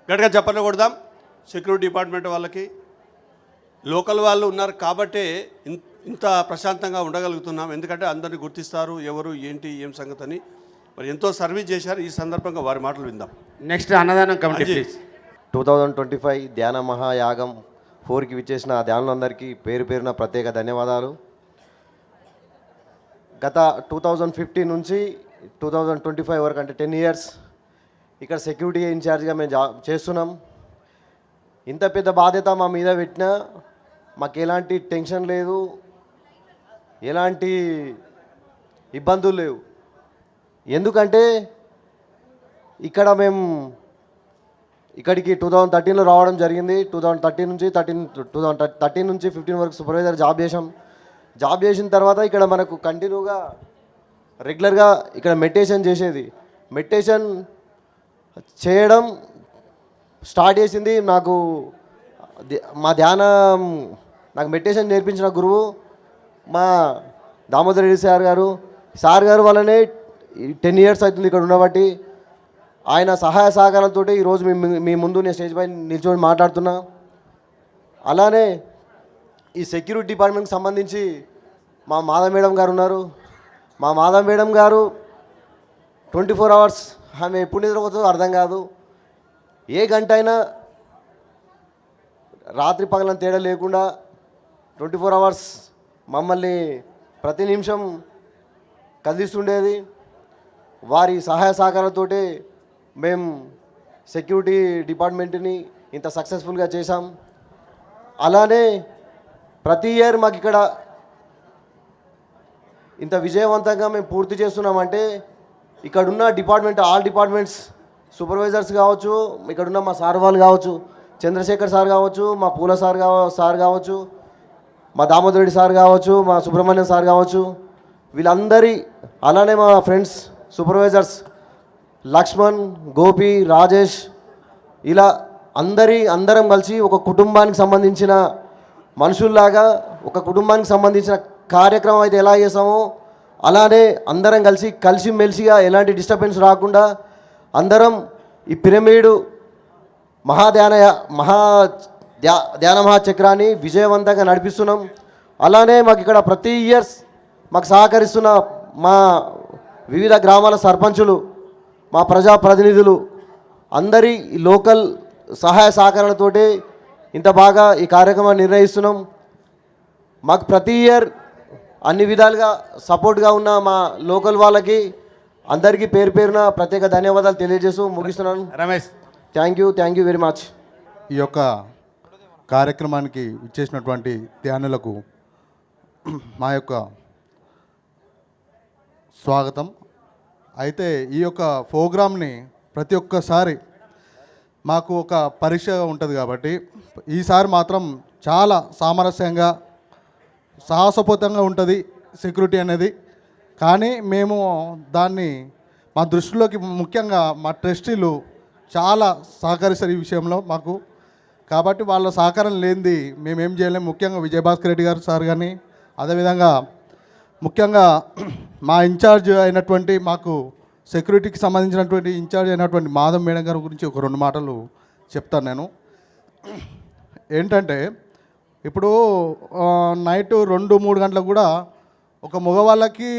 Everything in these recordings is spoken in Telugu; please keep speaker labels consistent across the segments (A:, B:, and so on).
A: గట్టిగా చెప్పలు కొడదాం. సెక్యూరిటీ డిపార్ట్మెంట్ వాళ్ళకి లోకల్ వాళ్ళు ఉన్నారు కాబట్టే ఇంత ప్రశాంతంగా ఉండగలుగుతున్నాం. ఎందుకంటే అందరినీ గుర్తిస్తారు, ఎవరు ఏంటి ఏం సంగతి అని. మరి ఎంతో సర్వీస్ చేశారు. ఈ సందర్భంగా వారి మాటలు విందాం.
B: నెక్స్ట్ అన్నదానం కమిటీ ప్లీజ్.
C: 2025 ధ్యాన మహాయాగం 4కి విచ్చేసిన ధ్యానులందరికీ పేరు పేరున ప్రత్యేక ధన్యవాదాలు. గత 2015 నుంచి 2025 వరకు అంటే 10 ఇయర్స్ ఇక్కడ సెక్యూరిటీ ఇన్ఛార్జ్గా మేము చేస్తున్నాం. ఇంత పెద్ద బాధ్యత మా మీద పెట్టినా మాకు ఎలాంటి టెన్షన్ లేదు, ఎలాంటి ఇబ్బందులు లేవు. ఎందుకంటే ఇక్కడ మేము ఇక్కడికి 2013లో రావడం జరిగింది. 2013 నుంచి 15 వరకు సూపర్వైజర్ జాబ్ చేసిన తర్వాత ఇక్కడ మనకు కంటిన్యూగా రెగ్యులర్గా ఇక్కడ మెడిటేషన్ మెడిటేషన్ చేయడం స్టార్ట్ చేసింది మా ధ్యానం నాకు మెడిటేషన్ నేర్పించిన గురువు మా దామోదర్ రెడ్డి సార్ గారు వల్లనే 10 ఇయర్స్ అవుతుంది ఇక్కడ ఉండబట్టి. ఆయన సహాయ సహకారాలతో ఈరోజు మీ ముందు నేను స్టేజ్ పై నిల్చొని మాట్లాడుతున్నా. అలానే ఈ సెక్యూరిటీ డిపార్ట్మెంట్కి సంబంధించి మా మాధవ్ మేడం గారు ఉన్నారు. మా మాధవ్ మేడం గారు 24 అవర్స్ ఆమె ఎప్పుడు నిద్రపోతుందో అర్థం కాదు. ఏ గంట అయినా రాత్రి పగలని తేడా లేకుండా 24 అవర్స్ మమ్మల్ని ప్రతి నిమిషం కదిలిస్తుండేది. వారి సహాయ సహకారాలతోటి మేము సెక్యూరిటీ డిపార్ట్మెంట్ని ఇంత సక్సెస్ఫుల్గా చేశాం. అలానే ప్రతి ఇయర్ మాకు ఇక్కడ ఇంత విజయవంతంగా మేము పూర్తి చేస్తున్నామంటే ఇక్కడున్న ఆల్ డిపార్ట్మెంట్స్ సూపర్వైజర్స్ కావచ్చు, ఇక్కడున్న మా సార్ వాళ్ళు కావచ్చు, చంద్రశేఖర్ సార్ కావచ్చు, మా పూల సార్ కావచ్చు, మా దామోదర్ రెడ్డి సార్ కావచ్చు, మా సుబ్రహ్మణ్యం సార్ కావచ్చు, వీళ్ళందరి అలానే మా ఫ్రెండ్స్ సూపర్వైజర్స్ లక్ష్మణ్, గోపి, రాజేష్, ఇలా అందరం కలిసి ఒక కుటుంబానికి సంబంధించిన మనుషుల్లాగా ఒక కుటుంబానికి సంబంధించిన కార్యక్రమం అయితే ఎలా చేసామో అలానే అందరం కలిసిమెలిసిగా ఎలాంటి డిస్టర్బెన్స్ రాకుండా అందరం ఈ పిరమిడ్ ధ్యాన మహాచక్రాన్ని విజయవంతంగా నడిపిస్తున్నాం. అలానే మాకు ఇక్కడ ప్రతి ఇయర్స్ మాకు సహకరిస్తున్న మా వివిధ గ్రామాల సర్పంచులు, మా ప్రజాప్రతినిధులు అందరి లోకల్ సహాయ సహకారాలతోటి ఇంత బాగా ఈ కార్యక్రమాన్ని నిర్వహిస్తున్నాం. మాకు ప్రతి ఇయర్ అన్ని విధాలుగా సపోర్ట్గా ఉన్న మా లోకల్ వాళ్ళకి అందరికీ పేరు పేరున ప్రత్యేక ధన్యవాదాలు తెలియజేస్తూ ముగిస్తున్నాను.
B: Ramesh,
C: thank you very much.
D: ఈ యొక్క కార్యక్రమానికి ఇచ్చేసినటువంటి ధ్యానులకు మా యొక్క స్వాగతం. అయితే ఈ యొక్క ప్రోగ్రామ్ని ప్రతి ఒక్కసారి మాకు ఒక పరీక్ష ఉంటుంది కాబట్టి ఈసారి మాత్రం చాలా సామరస్యంగా సాహసోపేతంగా ఉంటుంది సెక్యూరిటీ అనేది. కానీ మేము దాన్ని మా దృష్టిలోకి ముఖ్యంగా మా ట్రస్టీలు చాలా సహకరిస్తారు ఈ విషయంలో మాకు. కాబట్టి వాళ్ళ సహకారం లేనిది మేమేం చేయలేము. ముఖ్యంగా విజయభాస్కర్ రెడ్డి గారు సార్ కానీ, అదేవిధంగా ముఖ్యంగా మా ఇన్ఛార్జ్ అయినటువంటి మాకు సెక్యూరిటీకి సంబంధించినటువంటి ఇన్ఛార్జ్ అయినటువంటి మాధవ్ మేడం గారి గురించి ఒక 2 మాటలు చెప్తాను నేను. ఏంటంటే ఇప్పుడు నైట్ 2-3 గంటలకు కూడా ఒక మగవాళ్ళకి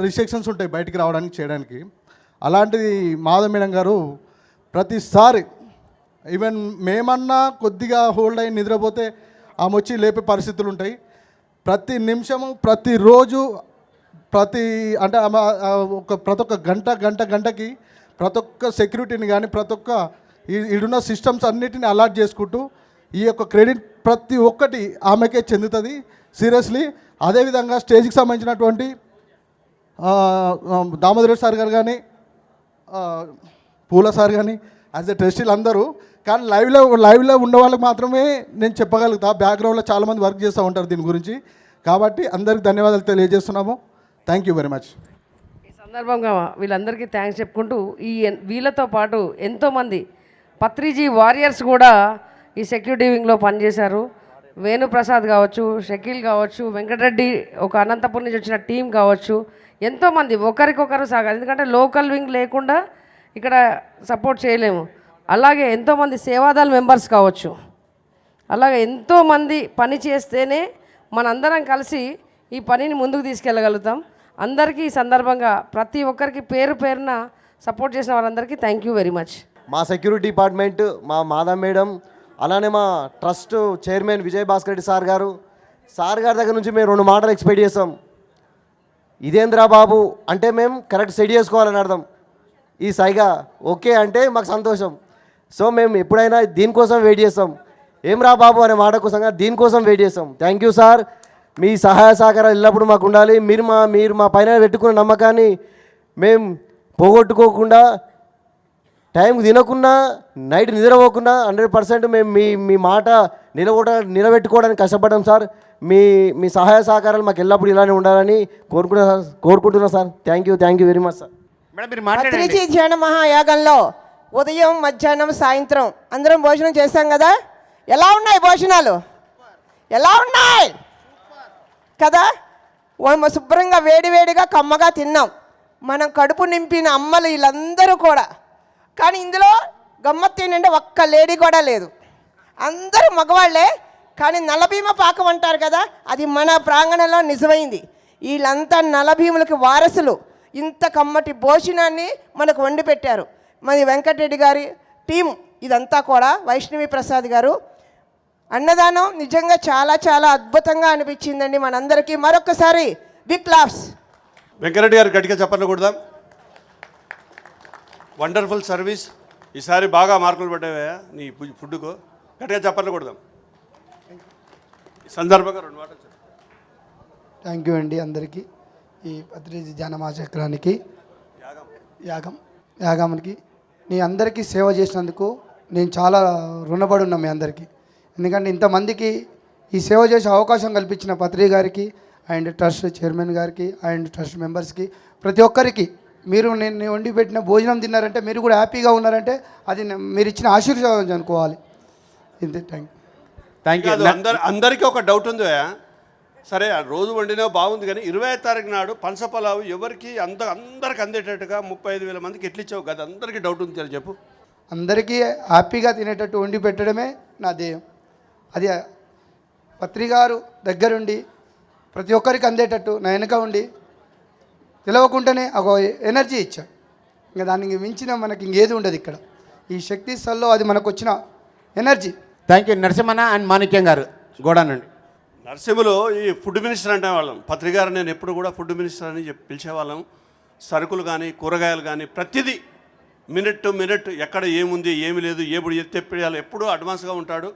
D: రిస్ట్రిక్షన్స్ ఉంటాయి బయటికి రావడానికి చేయడానికి. అలాంటిది మాధవ్ మేడం గారు ప్రతిసారి ఈవెన్ మేమన్నా కొద్దిగా హోల్డ్ అయ్యి నిద్రపోతే ఆమె వచ్చి లేపే పరిస్థితులు ఉంటాయి. ప్రతి నిమిషము ప్రతిరోజు ప్రతి ఒక్క గంటకి ప్రతి ఒక్క సెక్యూరిటీని కానీ ప్రతి ఒక్క ఈడున్న సిస్టమ్స్ అన్నిటిని అలర్ట్ చేసుకుంటూ ఈ యొక్క క్రెడిట్ ప్రతి ఒక్కటి ఆమెకే చెందుతుంది సీరియస్లీ. అదేవిధంగా స్టేజ్కి సంబంధించినటువంటి దామోదర్ రెడ్డి సార్ గారు కానీ, పూల సార్ కానీ, యాజ్ ఎ ట్రస్టీలు అందరూ. కానీ లైవ్లో ఉన్న వాళ్ళకి మాత్రమే నేను చెప్పగలుగుతా. బ్యాక్గ్రౌండ్లో చాలామంది వర్క్ చేస్తూ ఉంటారు దీని గురించి. కాబట్టి అందరికి ధన్యవాదాలు తెలియజేస్తున్నాము. Thank you very much.
E: ఈ సందర్భంగా వీళ్ళందరికీ థ్యాంక్స్ చెప్పుకుంటూ వీళ్ళతో పాటు ఎంతోమంది పత్రిజీ వారియర్స్ కూడా ఈ సెక్యూరిటీ వింగ్లో పనిచేశారు. వేణుప్రసాద్ కావచ్చు, షకీల్ కావచ్చు, వెంకటరెడ్డి, ఒక అనంతపురం నుంచి వచ్చిన టీం కావచ్చు, ఎంతోమంది ఒకరికొకరు సాగారు. ఎందుకంటే లోకల్ వింగ్ లేకుండా ఇక్కడ సపోర్ట్ చేయలేము. అలాగే ఎంతోమంది సేవాదళ మెంబర్స్ కావచ్చు, అలాగే ఎంతోమంది పని చేస్తేనే మనందరం కలిసి ఈ పనిని ముందుకు తీసుకెళ్ళగలుగుతాం. అందరికీ ఈ సందర్భంగా ప్రతి ఒక్కరికి పేరు పేరున సపోర్ట్ చేసిన వారందరికీ థ్యాంక్ యూ వెరీ మచ్.
C: మా సెక్యూరిటీ డిపార్ట్మెంట్, మా మాధవ్ మేడం, అలానే మా trust chairman Vijay Bhaskar Reddy sir గారి దగ్గర నుంచి మేము 2 మాటలు ఎక్స్పెక్ట్ చేస్తాం. ఇదేంద్రా బాబు అంటే మేము కరెక్ట్ సెట్ చేసుకోవాలని అర్థం. ఈ సైగా ఓకే అంటే మాకు సంతోషం. సో మేము ఎప్పుడైనా దీనికోసం వెయిట్ చేస్తాం. ఏం రా బాబు అనే మాట కోసంగా దీనికోసం వెయిట్ చేస్తాం. Thank you sir. మీ సహాయ సహకారాలు ఎల్లప్పుడూ మాకు ఉండాలి. మీరు మా పైన పెట్టుకున్న నమ్మకాన్ని మేము పోగొట్టుకోకుండా, టైంకి తినకుండా, నైట్ నిద్రపోకుండా 100% మేము మీ మాట నిలబెట్టుకోవడానికి కష్టపడ్డాం సార్. మీ సహాయ సహకారాలు మాకు ఎల్లప్పుడూ ఇలానే ఉండాలని కోరుకుంటున్నా sir. Thank you very much sir.
B: Madam మీరు మాట్లాడండి.
F: పత్రిజీ ధ్యాన మహాయాగంలో ఉదయం, మధ్యాహ్నం, సాయంత్రం అందరం భోజనం చేశాం కదా. ఎలా ఉన్నాయి భోజనాలు? ఎలా ఉన్నాయి కదా? శుభ్రంగా వేడివేడిగా కమ్మగా తిన్నాం. మనం కడుపు నింపిన అమ్మలు వీళ్ళందరూ కూడా. కానీ ఇందులో గమ్మత్తు ఏంటంటే ఒక్క లేడీ కూడా లేదు, అందరూ మగవాళ్లే. కానీ నలభీమ పాకం అంటారు కదా, అది మన ప్రాంగణంలో నిజమైంది. వీళ్ళంతా నలభీములకి వారసులు. ఇంత కమ్మటి భోజనాన్ని మనకు వండి పెట్టారు. మరి వెంకటరెడ్డి గారి టీం ఇదంతా కూడా, వైష్ణవి ప్రసాద్ గారు. అన్నదానం నిజంగా చాలా చాలా అద్భుతంగా అనిపించిందండి మనందరికీ. మరొకసారి బిగ్ క్లాప్స్.
A: వెంకరెడ్డి గారు గట్టిగా చెప్పండి కొడదాం. Wonderful service. ఈసారి బాగా మార్కులు పడ్డావా నీ ఫుడ్కు? గట్టిగా చెప్పండి కొడదాం. ఈ సందర్భంగా 2 మాటలు చెప్పండి.
G: థ్యాంక్ యూ అండి అందరికీ. ఈ పత్రిజీ ధ్యాన మహాచక్రానికి యాగానికి మీ అందరికీ సేవ చేసినందుకు నేను చాలా రుణపడి ఉన్నా మీ అందరికీ. ఎందుకంటే ఇంతమందికి ఈ సేవ చేసే అవకాశం కల్పించిన పత్రిక గారికి అండ్ ట్రస్ట్ చైర్మన్ గారికి అండ్ ట్రస్ట్ మెంబర్స్కి, ప్రతి ఒక్కరికి, మీరు నేను వండి పెట్టిన భోజనం తిన్నారంటే, మీరు కూడా హ్యాపీగా ఉన్నారంటే అది మీరు ఇచ్చిన ఆశీర్వాదం అనుకోవాలి. ఇంతే.
B: Thank you.
A: అందరికీ ఒక డౌట్ ఉంది. సరే రోజు వండినా బాగుంది, కానీ 20వ తారీఖు నాడు పంచపలావు ఎవరికి అందరికి అందేటట్టుగా 35,000 మందికి ఎట్లా ఇచ్చావు కదా? అందరికీ డౌట్ ఉంది, చెప్పు.
G: అందరికీ హ్యాపీగా తినేటట్టు వండి పెట్టడమే నా ధ్యేయం. అది పత్రికారు దగ్గరుండి ప్రతి ఒక్కరికి అందేటట్టు నా వెనుక ఉండి తెలవకుండానే ఒక ఎనర్జీ ఇచ్చాడు. ఇంకా దానికి మించిన మనకి ఇంకేది ఉండదు ఇక్కడ. ఈ శక్తి స్థల్లో అది మనకు వచ్చిన energy.
B: Thank you. Narasimhanna and Manikyam గారు గోడానండి.
A: నరసింహలో ఈ ఫుడ్ మినిస్టర్ అంటే వాళ్ళం. పత్రికారు నేను ఎప్పుడు కూడా ఫుడ్ మినిస్టర్ అని పిలిచేవాళ్ళం. సరుకులు కానీ కూరగాయలు కానీ ప్రతిదీ మినిట్ టు మినిట్ ఎక్కడ ఏముంది ఏమి లేదు, ఎప్పుడు తెప్పియాలి ఎప్పుడూ అడ్వాన్స్గా ఉంటాడు.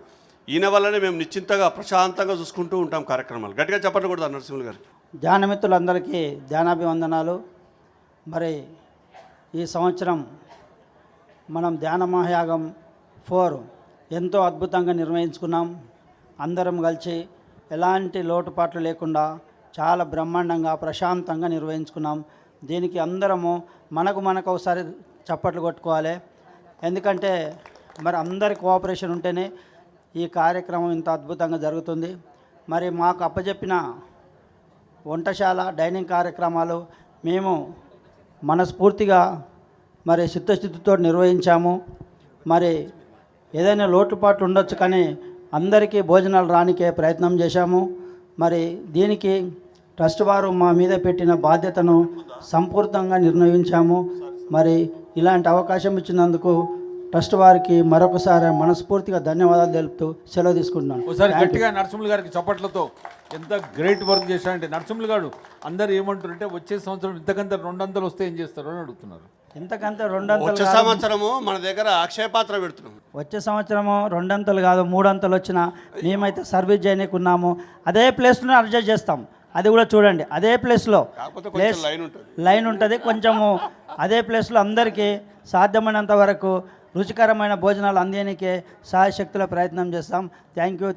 A: ఈయన వల్లనే మేము నిశ్చింతగా ప్రశాంతంగా చూసుకుంటూ ఉంటాం కార్యక్రమాలు. గట్టిగా చెప్పండి కూడా నరసింహులు గారు.
H: ధ్యానమిత్రులందరికీ ధ్యానాభివందనాలు. మరి ఈ సంవత్సరం మనం ధ్యాన మహాయాగం 4 ఎంతో అద్భుతంగా నిర్వహించుకున్నాం. అందరం కలిసి ఎలాంటి లోటుపాట్లు లేకుండా చాలా బ్రహ్మాండంగా ప్రశాంతంగా నిర్వహించుకున్నాం. దీనికి అందరము మనకు ఒకసారి చప్పట్లు కొట్టుకోవాలి. ఎందుకంటే మరి అందరి కోఆపరేషన్ ఉంటేనే ఈ కార్యక్రమం ఇంత అద్భుతంగా జరుగుతుంది. మరి మాకు అప్పచెప్పిన వంటశాల డైనింగ్ కార్యక్రమాలు మేము మనస్ఫూర్తిగా మరి చిత్తశుద్ధితో నిర్వహించాము. మరి ఏదైనా లోటుపాట్లు ఉండొచ్చు, కానీ అందరికీ భోజనాలు రానికే ప్రయత్నం చేశాము. మరి దీనికి ట్రస్ట్ వారు మా మీద పెట్టిన బాధ్యతను సంపూర్ణంగా నిర్ణయించాము. మరి ఇలాంటి అవకాశం ఇచ్చినందుకు ట్రస్ట్ వారికి మరొకసారి మనస్ఫూర్తిగా ధన్యవాదాలు తెలుపుతూ సెలవు తీసుకుంటున్నాను.
I: ఒకసారి గట్టిగా నరసింహులు గారికి చప్పట్లతో ఎంత గ్రేట్ వర్క్ చేశారంటే. నరసింహులు గారు అందరు ఏమంటారంటే వచ్చే సంవత్సరం ఇంతకంత 200 వస్తే ఏం చేస్తారు అని అడుగుతున్నారు.
H: ఇంతకంత 200
A: వచ్చే సంవత్సరము మన దగ్గర అక్షయ పాత్ర పెడుతున్నాం.
H: వచ్చే సంవత్సరము 200 కాదు 300 వచ్చినా మేమైతే సర్వీస్ చేయనీకున్నాము. అదే ప్లేస్లో అడ్జస్ట్ చేస్తాం. అది కూడా చూడండి, అదే ప్లేస్లో లైన్ ఉంటుంది కొంచెము. అదే ప్లేస్లో అందరికీ సాధ్యమైనంత వరకు రుచికరమైన భోజనాలు అందేనికే సాయశక్తుల ప్రయత్నం చేస్తాం. Thank you.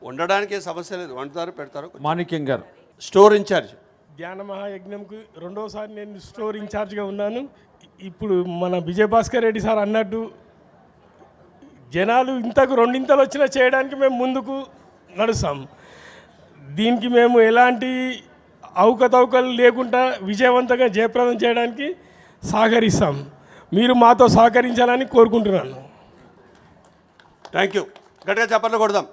A: వండడానికి సమస్య లేదు, వండుతారు పెడతారు.
I: మాణిక్యం గారు
A: స్టోర్ ఇన్ఛార్జ్.
J: ధ్యాన మహాయజ్ఞంకు 2వసారి నేను స్టోర్ ఇన్ఛార్జ్గా ఉన్నాను. ఇప్పుడు మన విజయభాస్కర్ రెడ్డి సార్ అన్నట్టు జనాలు ఇంతకు 2 వచ్చినా చేయడానికి మేము ముందుకు నడుస్తాం. దీనికి మేము ఎలాంటి అవకతవకలు లేకుండా విజయవంతంగా జయప్రదం చేయడానికి సహకరిస్తాం. మీరు మాతో సహకరించాలని కోరుకుంటున్నాను.
A: Thank you. గట్టిగా చప్పట్లు కొడదాం.